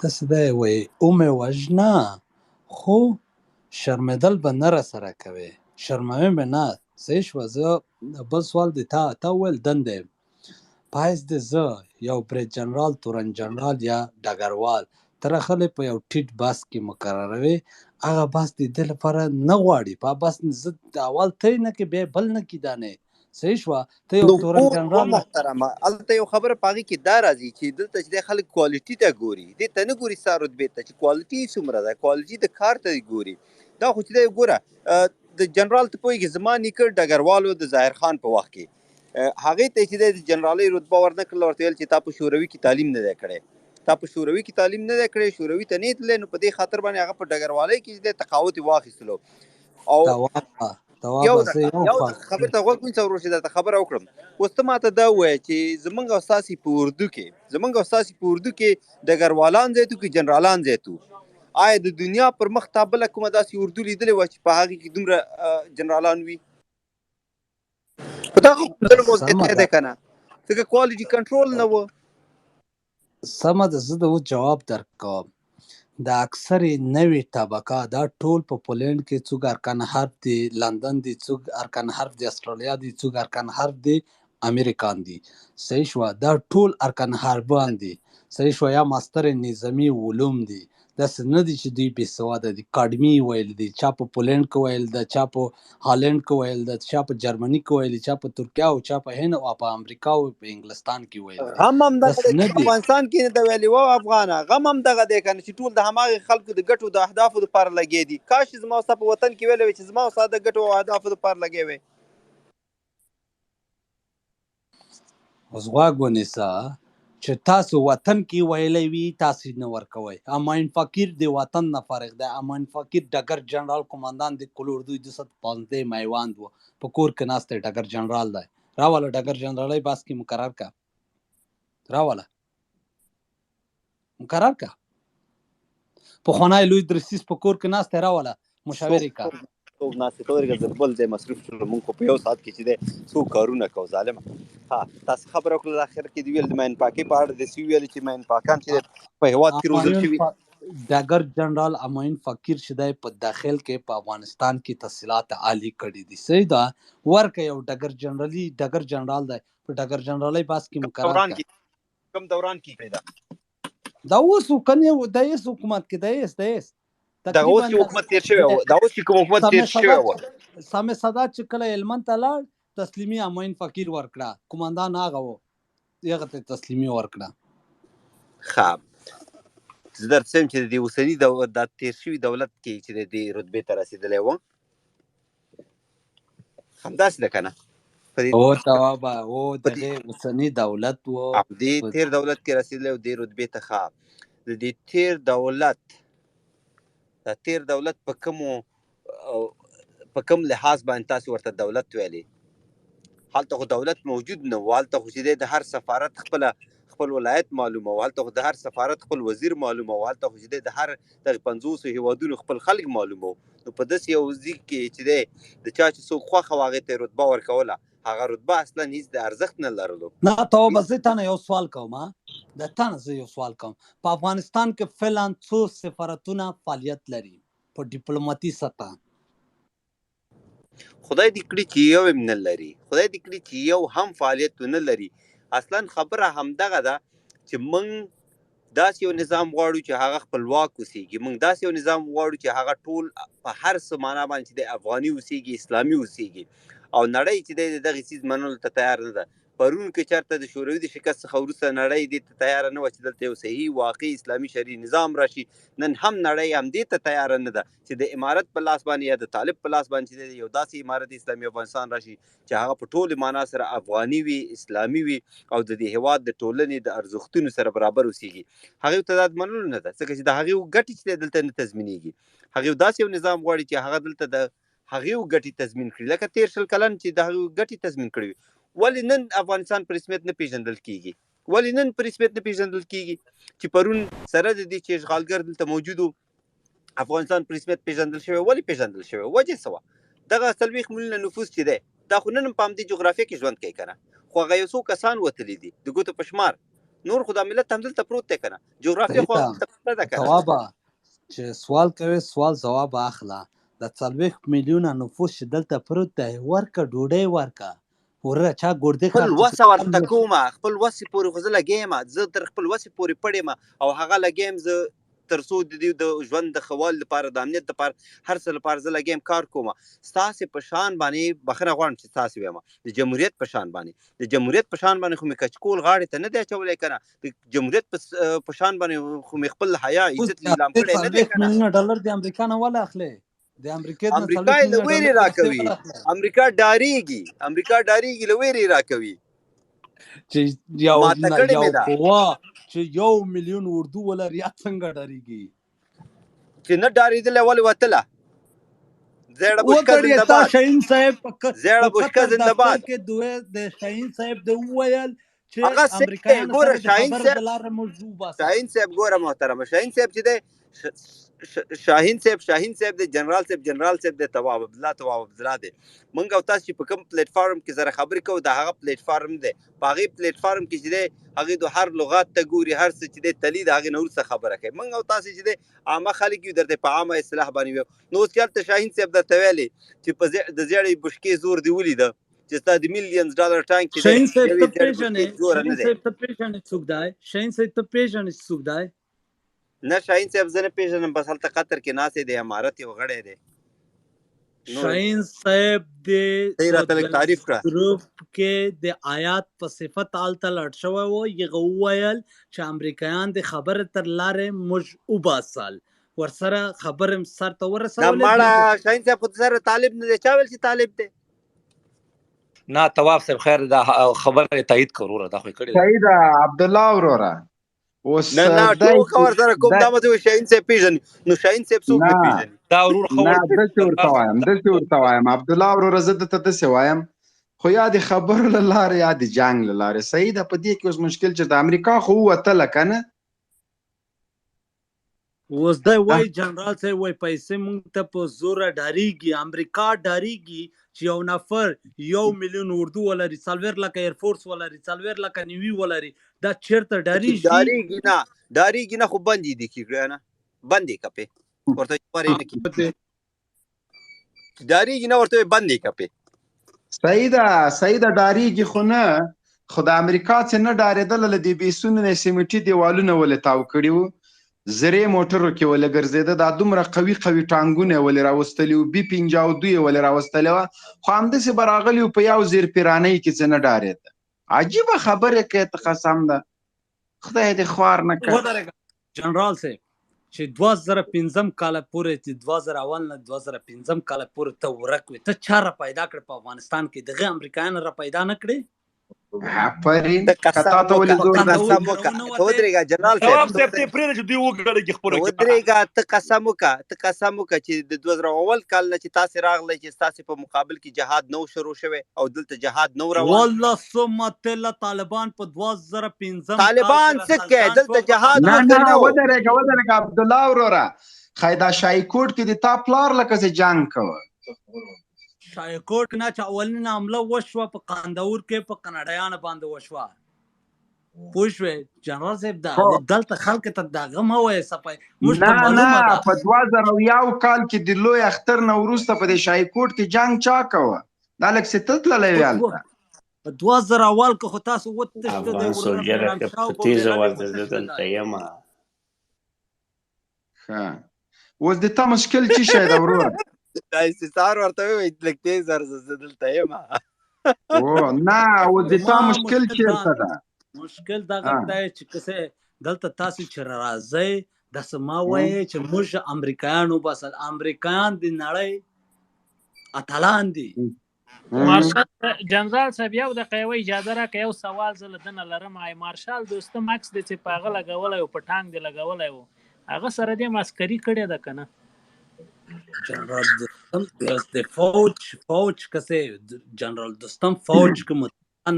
داسې دی وایي ومې وژنه خو شرمېدل به نه راسره کوې، شرموې مې نه. صحیح شوه. زه بل سوال دی، تا وویل دنده یم په حیث د زه یو برید جنرال، تورن جنرال یا ډګروال ته راغلی په یو ټیټ بست کې مقرروي، هغه بست د دې لپاره نه غواړي، په هغه بست زه د اول ته نه کې بیا بل نه کې دانې. صحیح شوه. ته یو نو تورن اوس جنرال و محترمه هلته یو خبره په هغې کې دا راځي چې دلته چې دی خلک کوالټي ته ګوري، دې ته نه ګوري ستا رتبې ته چې کوالټي یې څومره ده، کوالټي د کار ته یې ګوري. دا خو چې دی ګوره د جنرال ته پوهېږي زما نیکه ډګروال و د ظاهر خان په وخت کې، هغې ته چې دی د جنرالۍ رتبه ورنه کړله، ورته ویل چې تا په شوروي کې تعلیم نه دی کړی، تا په شوروي کې تعلیم نه دی کړی، شوروي ته نه یې تللی، نو په دې خاطر باندې هغه په ډګروالۍ کې چې دی تقاعد یې واخیستلو. او یو زه یو دقیقه خبرې ته غوږ ونیسه ورور چې درته خبره وکړم. اوس ته ماته دا ووایه چې زمونږ او ستاسې په اردو کې ډګروالان زیات وو که جنرالان زیات وو؟ آیا د دنیا پر مخ تا بله کومه داسې اردو لیدلې وه چې په هغې کې دومره جنرالان وي؟ په دغه ښوونځلو مو زیاتی دی که نه، ځکه کوالټي کنټرول نه و. سمه ده، زه د اوس جواب درکوم. د اکثرې نوې طبقه دا ټول په پولینډ کې څوک ارکان حرف دی، لندن دی څوک ارکان حرف دی، استرالیا دی څوک ارکان حرف دی، امریکان دی. صحیح شوه. دا ټول ارکان حربان دي. صحیح شوه. یا ماستر نظامی علوم دي. داسې نه دي چې دوی بې سواده دي. اکاډمي ویل دي، چا په پولینډ کې ویل ده، چا په هالند کې ویل ده، چا په جرمني کې ویل، چا په ترکیه او چا په هند او په امریکا او په انګلستان کې ویل دي. غم هم دغه داسې دی نه چې په دي. افغانستان کې نه ده ویلي وه افغانه، غم هم دغه دی که نه چې ټول د هماغې خلکو د ګټو د اهدافو دپاره لګیا دي. کاش چې زما او ستا په وطن کې ویلی وی چې زما او ستا د ګټو او اهدافو دپاره لګیا وی. اوس غوږ ونیسه چې تاسو وطن کې ویلی وي تاسو نه ورکوئ. امین فقیر د وطن نه فارغ دی. امین فقیر ډګر جنرال قماندان د کل اردو 215 میوند و، په کور کې ناست دی، ډګر جنرال دی. راوله ډګر جنرالۍ بس کې مقرر کا، راوله مقرر کا. پخوانی لوی درسیس په کور کې ناست دی، راوله مشاورې کا. څوک ناستې ته ورګه زه بل ځای مصروف شولو، مونږ خو په یو ساعت کې چې دی څو کارونه کوو ظالمه. ها تاسو خبره وکړله اخر کې دې ویل د ماین پاکۍ په اړه داسې وویل چې ماین پاکان چې دی په هېواد کې روزل شوي. ډګر جنرال امین فقیر چې دی په داخل کې په افغانستان کې تحصیلات عالی کړي دي. صحیح ده. ورکه یو ډګر جنرال دی په ډګر جنرالۍ بس کې مقرر کړه. کوم دوران کې کړی ده؟ دا اوس کنه د ایس حکومت کې د ایس دا اوس چې حکومت تیر شوی و، دا اوس چې کوم حکومت تیر شوی و، سامي سادات چې کله هلمند ته لاړ تسلیمي امین فقیر ورکړه، قومندان هغه و، هغه ته تسلیمي ورکړه. ښه زه درته وایم چې د دې اوسني دا تیر شوي دولت کې چې د دې رتبې ته رسېدلی و همداسې ده که نه؟ او توابه او دغه اوسني دولت و دې تیر دولت کې رسېدلی و دې رتبې ته. ښه د دې تیر دولت په کوم لحاظ باندې تاسو ورته دولت ویلې؟ هلته خو دولت موجود نه و، هلته خو چې د هر سفارت خپل ولایت معلومه و، هلته خو د هر سفارت خپل وزیر معلومه و، هلته خو چې د هر دغه 50 هیوادونو خپل خلک معلومه و. نو په داسې یو ځای کې چې دی د چا چې څوک خوښه و هغې ته یې رتبه ورکوله، هغه رتبه اصلا هېڅ د ارزښت نه لرلو. نه توبه زه تا نه یو سوال کوم. په افغانستان کې فعلا څو سفارتونه فعالیت لري په ډیپلوماټي سطح؟ خدای دې کړي چې یو هم نه لري، خدای دې کړي چې یو هم فعالیت نه لري. اصلا خبره همدغه ده چې موږ داسې یو نظام غواړو چې هغه خپلواک اوسېږي، موږ داسې یو نظام غواړو چې هغه ټول په هر څه معنا باندې چې د افغاني اوسېږي، اسلامي اوسېږي، او نړۍ چې دی د دغې څیز منلو ته تیار نه ده. پرون که چېرته د شوروي د شکست څخه وروسته نړۍ دې ته تیاره نه وه چې دلته یو صحیح واقعي اسلامي شرعي نظام راشي، نن هم نړۍ همدې ته تیاره نه ده چې د امارت په لاس باندې یا د طالب په لاس باندې چې یو داسې امارت اسلامي افغانستان راشي چې هغه په ټولې معنا سره افغاني وي، اسلامي وي او د دې هېواد د ټولنې د ارزښتونو سره برابر اوسېږي. هغې ته دا منلو نه ده، ځکه چې د هغې ګټې چې دلته نه تضمینېږي. هغې داسې یو نظام غواړي چې هغه دلته د هغې ګټې تضمین کړي، لکه تېر 20 کلن چې د هغې ګټې تضمین کړي. ولې نن افغانستان په رسمیت نه پیژندل کېږي؟ چې پرون سره د دې چې اشغالګر دلته موجود و افغانستان په رسمیت پیژندل شوی؟ ولې پیژندل شوی؟ وجه څه وه؟ دغه 40 میلیونه نفوس چې دی دا خو نن هم په همدې جغرافیه کې ژوند کوي که نه، خو هغه یو څو کسان وتلي دي د ګوتو په شمار، نور خو دا ملت همدلته پروت دی که نه، جغرافیه خو صحیح همدلته پرته ده که نه. توابه چې سوال کوي سوال ځواب اخله. د 40 میلیونه نفوس چې دلته پروت دی ورکه ډوډۍ ورکه ورته چا ګردې خپل خرڅې وسه ورته کومه، خپل وسې پورې خو زه لګیم، زه تر خپل وسې پورې پړې او هغه لګیم، زه تر څو د دې د ژوند د ښه والي لپاره، د امنیت لپاره، هر څه لپاره زه لګیم کار کوم. ستاسې په شان باندې بخښنه غواړم چې ستاسې وایم، د جمهوریت په شان باندې، د جمهوریت په شان باندې خو مې کچکول غاړې ته نه دی اچولی که نه، د جمهوریت په شان باندې خو مې خپل حیا عزت لیلام کړی نه دی که نه. $40 د امریکا نه ولې اخلي؟ د امریکا نه امریکا یې له ویرې راکوي، امریکا ډاریږي، امریکا ډاریږي، له ویرې راکوي چې یو ماته کړې مې ده قوا چې 1 میلیون اردو ولري څنګه ډاریږي چې نه ډارېدلی ولې وتله. زیړه بشکه وکړی تا زنده‌باد، شاهین صاحب زیړه بشکه زنده‌باد. کې دوه د شاهین صاحب د وویل هغه چې امریکایان ګوره سره د شاهین خبر صاحب، د لارې موضوع باسه. شاهین صاحب ګوره محترمه، شاهین صاحب چې دی شاهین صاحب دی، جنرال صاحب دی، تواب عبدالله دی. موږ او تاسو چې په کوم پلیټ فارم کې سره خبرې کوو دا هغه پلیټ فارم دی، په هغې پلیټ فارم کې چې دی هغې د هر لغات ته ګوري، هر څه چې دی تلي د هغې نه وروسته خبره کوي. موږ او تاسو چې دی عامه خلک یو، درته په عامه اصطلاح باندې ویو. نو اوس چېرته شاهین صاحب درته ویلې چې په د زیړې بشکې زور دې ولیده چې ستا د $ملیونز ټانک چې شاهین دی صاحب یوې ته زیړې بشکې زوره نه شاهین دی. صاحب ته پیژنې څوک دی؟ شاهین صاحب ته پیژنې څوک دی؟ نه شاهین صاحب زه نه پیژنم، بس هلته قطر کې ناست دی، امارت یو غړی دی. شاهین صاحب صحیح راته لږ تعریف کړه. گروپ کې د آیات په صفت آلته لړ شوی و، یغه وویل چې امریکایان د خبره تر لارې موږ وباسل، ورسره خبرم سر ته دا ورسولې. ماړه شاهین صاحب خو سره طالب نه دی، چا ویل چې طالب دی؟ نه تواب صاحب خیر دا خبره تایید کړو دا خو کړی سید عبدالله وروره اوس نه ټوکه ورسره کوم، دا مته شاهین صاحب پیژني، نو شاهین صاحب څوک نه پیژني؟ دا ورور خو نه داسې ورته وایم عبدالله وروره، زه درته داسې وایم خو یا د خبرو له لارې یا د جنګ له لارې. صحیح ده، په دې کې اوس مشکل چې د امریکا خو ووتله که نه، اوس دی وایي جنرال صاحب وایي پیسې مونږ ته په زوره ډاریږي، امریکا ډاریږي چې یو نفر 1 میلیون اردو ولري، 4 لکه ایرفورس ولري، 4 لکه نیوي ولري، دا چیرته ډاریږي؟ ډاریږي نه خو بندې دي کړه نه، بندې کپې ورته پرې نه کړي، ډاریږي نه ورته بندې کپې. صحیح ده ډاریږي خو نه، خو د امریکا څخه نه ډارېدله، له دې بیسونو نه سیمټي دیوالونه ولې تاو کړي وو، زرې موټرو کې ولې ګرځېده، دا دومره قوي ټانګونه یې ولې راوستلي وو، B-52 یې ولې راوستلې وه، خو همداسې به راغلي وو په یو زیر پیرانۍ کې څه نه ډارېده. عجیبه خبرې کوي ته، قسم ده خدای دې خوار نه کړي. جنرال صاحب چې 2015 کال پورې چې 2001 نه 2015 کال پورې ته ورک وي، ته چا را پیدا کړ په افغانستان کې؟ دغه امریکایان را پیدا نه کړي؟ آفرین کتا ته ولې زور ودرېږه جنرال صاحب، ودرېږه ته قسم وکړه چې د 2001 کال نه چې تاسې راغلی چې ستاسې په مقابل کې جهاد نو شروع شوی او دلته جهاد نو روان. والله ثم تله طالبان په 2015 طالبان څه کوي دلته جهاد نه ودرېږه عبدالله وروره، خیدا شایکوټ کې د تا پلار لکه چې جنګ کوه، شایکوټ نه چې اولنه حمله وشوه په قندهور کې په کاناډایانو باندې وشوه، پوه شوې جنرال صاحب؟ دا دلته خلکو ته دغه مه وایه صفای، موږ ته معلومه ده په 2001 کال کې د لوی اختر نه وروسته په دې شایکوټ کې جنګ چا کوه؟ دا لږ څه ته تللی وي هلته په 2001 کې خو تاسو افغان سولجره که په تیزه ورته زه دلته یمه. اوس د تا مشکل څه شی ده وروره؟ دا استثار ورته وایي لږ تیز ورځه زه دلته یمه. نه اوس د تا مشکل چېرته ده؟ مشکل دغه دی چې کسې دلته تاسو چې راځئ داسې ما وایي چې موږ امریکایان وباسل، امریکایان د نړۍ اتلان دي. جنرال صاحب یو دقیقه یوه اجازه راکړه، یو سوال زه له ده نه لرم. مارشال دوستم عکس دی چې په هغه لګولی و، په ټانک دی لګولی و، هغه سره دې مسکري کړې ده که نه؟ جنرال دوستم د فوج کسې جنرال دوستم فوج که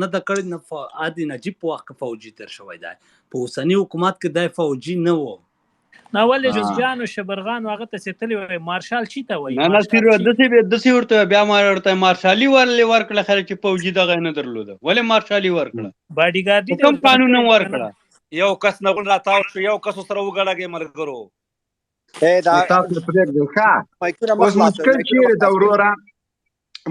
نه ده کړې، نه عادي نجیب په وخت کې فوجي تر شوی دی، په اوسني حکومت کې دی فوجي نه و. نه ولې جوزجان او شبرغان هغه ته چې تللی وایي مارشال چی ته وایي؟ نه داسې ورته بیا ما ورته مارشالي ورکړه، خلک چې فوجي دغه نه درلوده، ولې مارشالي ورکړه؟ باډیګارډي کوم قانون ورکړه؟ یو کس نه غون راتاو شو یو کس سره وګړه ملګرو دا تاسو پرېږدئ. ښه مایکونه اوس مخلاص مشکل چیرې ده وروره؟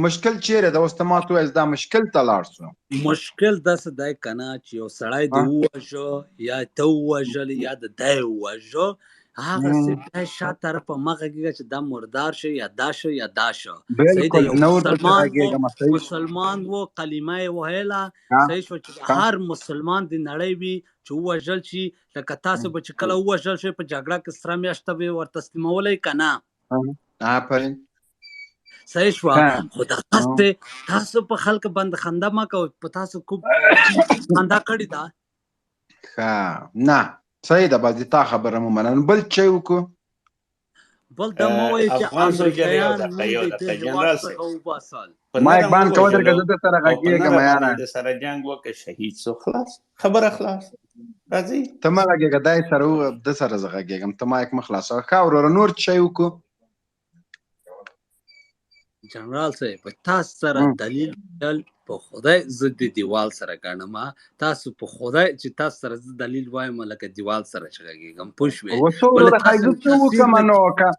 مشکل چیرې ده؟ اوس ته ما ته ووایه دا مشکل ته لاړ شو. مشکل داسې دی که نه چې یو سړی دې ووژه یا ته ووژل یا د دی ووژه، هغسې دی شا طرفه مه غږېږه چې دا مردار شه یا دا شه یا دا شه. صحیح ده. یو مسلمان و کلمه یې ویله، صحیح شوه چې هر مسلمان د نړۍ وي چې ووژل شي. لکه تاسو به چې کله ووژل شئ په جګړه کې سره میاشته به یې ور تسلیمولی که نه؟ آفرین. صحیح شوه. خو دغسې تاسو په خلکو باندې خنده مه کوئ. په تاسو کوم خندا کړې ده؟ ښه نه صحیح ده. بعد تا خبره مو مننه. بل څه وکړو؟ بل دا مو وایي چې افغان سولجر یو امریکایان دقیقه یو موږ د دقیقه دې جنرال هېواد څخه وباسل. مایک باندې کوه درګه زه در سره غږېږم یاره. د سره جنګ وکړه شهید سو خلاص خبره خلاص. راځي ته مه غږېږه دای سره د سره زه غږېږم. ته مایک مه خلاصوه. ښه وروره نور څه شی وکړو؟ جنرال صاحب په تاسو سره دلیل ویل په خدای زه د دیوال سره ګڼم. تاسو په خدای چې تاسو سره زه دلیل وایم لکه دیوال سره چې غږېږم. پوه شوې؟ اوس وروره ښایي زه څه وکړم نو وکړه.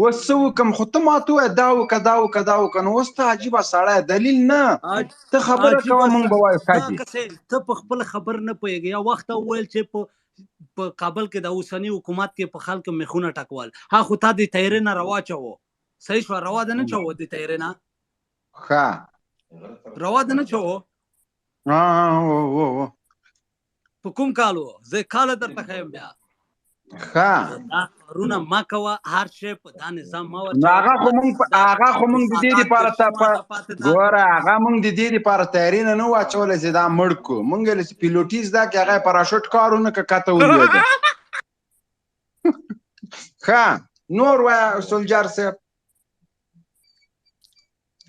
اوس څه وکړم؟ خو ته ما ته ووایه دا وکړه دا وکړه دا وکړه. نو اوس ته عجیبه سړی دلیل نه ته خبره کوه موږ به وایو ښه دي. ته په خپله خبر نه پوهېږې. یو وخت وویل چې په کابل کې د اوسني حکومت کې په خلکو میخونه ټکول. ها خو تا د تیارې نه رواچوو. صحیح شوه. روا ده نه چوو د تیارې نه. ښه روا ده نه چوو. په کوم کال و؟ زه کاله درته ښیم بیا. ښه دا کارونه مه کوه. هر شی په دا نظام مه ورچوه. نو هغه خو موږ د دې دپاره ګوره هغه موږ د دې دپاره تیاري نه نه واچولی چې دا مړ کړو. موږ ویل چې پیلوټي زده کړې هغه یې پراشوټ کار ونه کړه کته ولوېده. ښه نور وایه سولجر صاحب.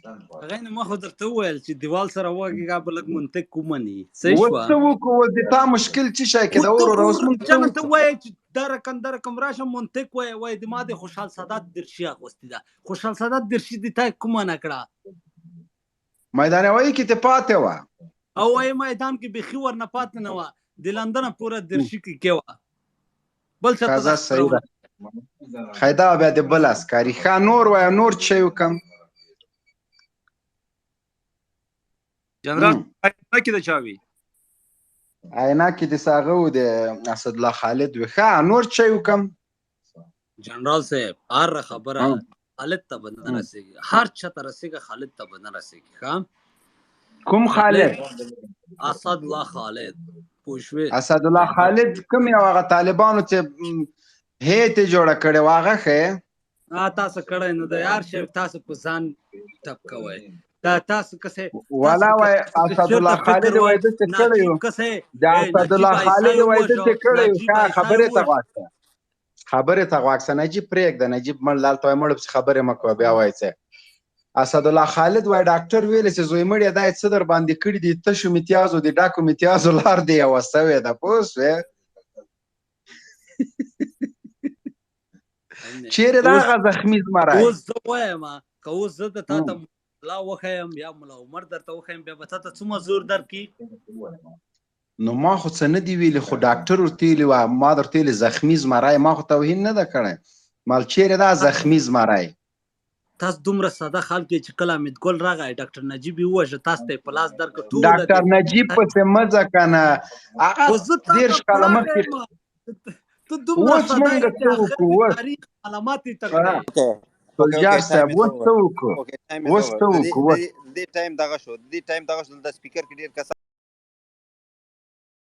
هغه نه ما خو درته وویل چې دیوال سره وغږېږه به لږ منطق ومني. صحیح شوه. اوس څه وکړو؟ اوس د تا مشکل څه شی کې ده وروره؟ اوس موږ څه ته وایې چې دا رقم راشه منطق وایې. وایې د ما د خوشحال سادات درشي اغوستې ده. خوشحال سادات درشي د تا کومه نه کړه؟ میدانوایي کې ته پاتې وه او وایې میدان کې بیخي ورنه پاتې نه وه. د لندنه پوره درشي کې وه. بل څه ته صحیح ده. خیدا بیا د بل عسکري. ښه نور وایه نور څه شی وکړم؟ جنرال کې د چا وي؟ عینکې د ساغه و د اسدالله خالد وي. ښه نور څه شی وکړم؟ جنرال صاحب هر خبره خالد ته به نه رسېږي. هر چا ته رسېږي خالد ته به نه رسېږي. ښه کوم خالد؟ اسدالله خالد. پوه شوې؟ اسدالله خالد کوم یو هغه طالبانو چې هیت یې جوړه کړې وه هغه ښه یې؟ تاسو کړی نه دی. هر شی تاسو په ځان ټپ کوئ. دا تاسو کسې والا وایي اسدالله خالد وایي داسې کړی و. د اسدالله خالد وایي داسې کړی و. ښه خبرې ته غوږ شه. خبرې ته غوږ شه. نجیب پرېږده. نجیب مړ دلته وایي مړ پسې خبرې مه کوه بیا وایي څه. اسدالله خالد وایي ډاکټر ویلې چې زوی مړ یې دا یې څه در باندې کړي دي تشو میتیازو د ډاکو میتیازو لار دې یوه سوې ده. پوه شوې؟ چیرې دا هغه زخمي زمری؟ اوس زه وایم که اوس زه د تا ته ملا وښیم یا ملا عمر درته وښیم بیا به تا ته څومره زور درکړي؟ نو ما خو څه نه دي ویلي خو ډاکټر ورته ویلي وه ما درته ویلي زخمي زمری. ما خو توهین نه ده کړی. مال چیرې دا زخمي زمری؟ تاسو دومره ساده خلک چې کله حمید ګل راغی ډاکټر نجیب یې ووژه تاسو ته یې په لاس درکړه. ډاکټر نجیب پسې مه ځه که نه هغه 30 کاله مخکې. ته دومره ساده یې چې اوس تاریخ معلومات یې تکړه. سولجر صاحب اوس څه وکړو؟ اوس څه وکړو؟ دې ټایم دغه شو. دې ټایم دغه شو. د سپیکر کې ډېر کسان